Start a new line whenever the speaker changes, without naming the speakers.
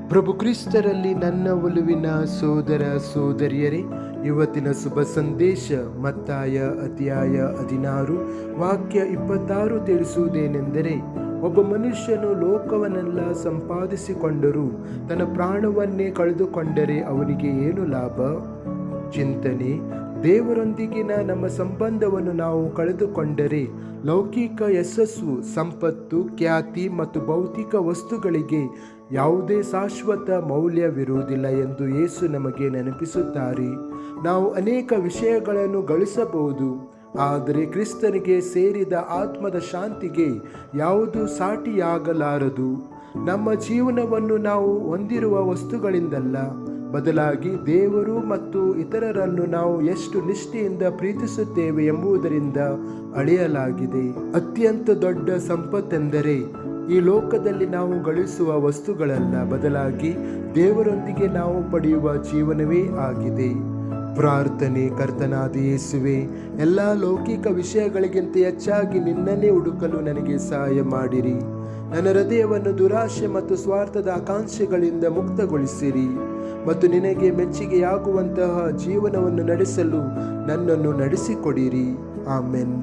ಪ್ರಭು ಕ್ರಿಸ್ತರಲ್ಲಿ ನನ್ನ ಒಲುವಿನ ಸೋದರ ಸೋದರಿಯರೇ, ಇವತ್ತಿನ ಶುಭ ಸಂದೇಶ ಮತ್ತಾಯ ಅಧ್ಯಾಯ 16 ವಾಕ್ಯ 26 ತಿಳಿಸುವುದೇನೆಂದರೆ, ಒಬ್ಬ ಮನುಷ್ಯನು ಲೋಕವನ್ನೆಲ್ಲ ಸಂಪಾದಿಸಿಕೊಂಡರೂ ತನ್ನ ಪ್ರಾಣವನ್ನೇ ಕಳೆದುಕೊಂಡರೆ ಅವನಿಗೆ ಏನು ಲಾಭ? ಚಿಂತನೆ: ದೇವರೊಂದಿಗಿನ ನಮ್ಮ ಸಂಬಂಧವನ್ನು ನಾವು ಕಳೆದುಕೊಂಡರೆ ಲೌಕಿಕ ಯಶಸ್ಸು, ಸಂಪತ್ತು, ಖ್ಯಾತಿ ಮತ್ತು ಭೌತಿಕ ವಸ್ತುಗಳಿಗೆ ಯಾವುದೇ ಶಾಶ್ವತ ಮೌಲ್ಯವಿರುವುದಿಲ್ಲ ಎಂದು ಯೇಸು ನಮಗೆ ನೆನಪಿಸುತ್ತಾರೆ. ನಾವು ಅನೇಕ ವಿಷಯಗಳನ್ನು ಗಳಿಸಬಹುದು, ಆದರೆ ಕ್ರಿಸ್ತನಿಗೆ ಸೇರಿದ ಆತ್ಮದ ಶಾಂತಿಗೆ ಯಾವುದು ಸಾಟಿಯಾಗಲಾರದು. ನಮ್ಮ ಜೀವನವನ್ನು ನಾವು ಹೊಂದಿರುವ ವಸ್ತುಗಳಿಂದಲ್ಲ, ಬದಲಾಗಿ ದೇವರು ಮತ್ತು ಇತರರನ್ನು ನಾವು ಎಷ್ಟು ನಿಷ್ಠೆಯಿಂದ ಪ್ರೀತಿಸುತ್ತೇವೆ ಎಂಬುದರಿಂದ ಅಳೆಯಲಾಗಿದೆ. ಅತ್ಯಂತ ದೊಡ್ಡ ಸಂಪತ್ತೆಂದರೆ ಈ ಲೋಕದಲ್ಲಿ ನಾವು ಗಳಿಸುವ ವಸ್ತುಗಳಲ್ಲ, ಬದಲಾಗಿ ದೇವರೊಂದಿಗೆ ನಾವು ಪಡೆಯುವ ಜೀವನವೇ ಆಗಿದೆ. ಪ್ರಾರ್ಥನೆ: ಕರ್ತನಾದ ಯೇಸುವೆ, ಎಲ್ಲ ಲೌಕಿಕ ವಿಷಯಗಳಿಗಿಂತ ಹೆಚ್ಚಾಗಿ ನಿನ್ನನ್ನೇ ಹುಡುಕಲು ನನಗೆ ಸಹಾಯ ಮಾಡಿರಿ. ನನ್ನ ಹೃದಯವನ್ನು ದುರಾಶೆ ಮತ್ತು ಸ್ವಾರ್ಥದ ಆಕಾಂಕ್ಷೆಗಳಿಂದ ಮುಕ್ತಗೊಳಿಸಿರಿ ಮತ್ತು ನಿನಗೆ ಮೆಚ್ಚುಗೆಯಾಗುವಂತಹ ಜೀವನವನ್ನು ನಡೆಸಲು ನನ್ನನ್ನು ನಡೆಸಿಕೊಡಿರಿ. ಆಮೆನ್.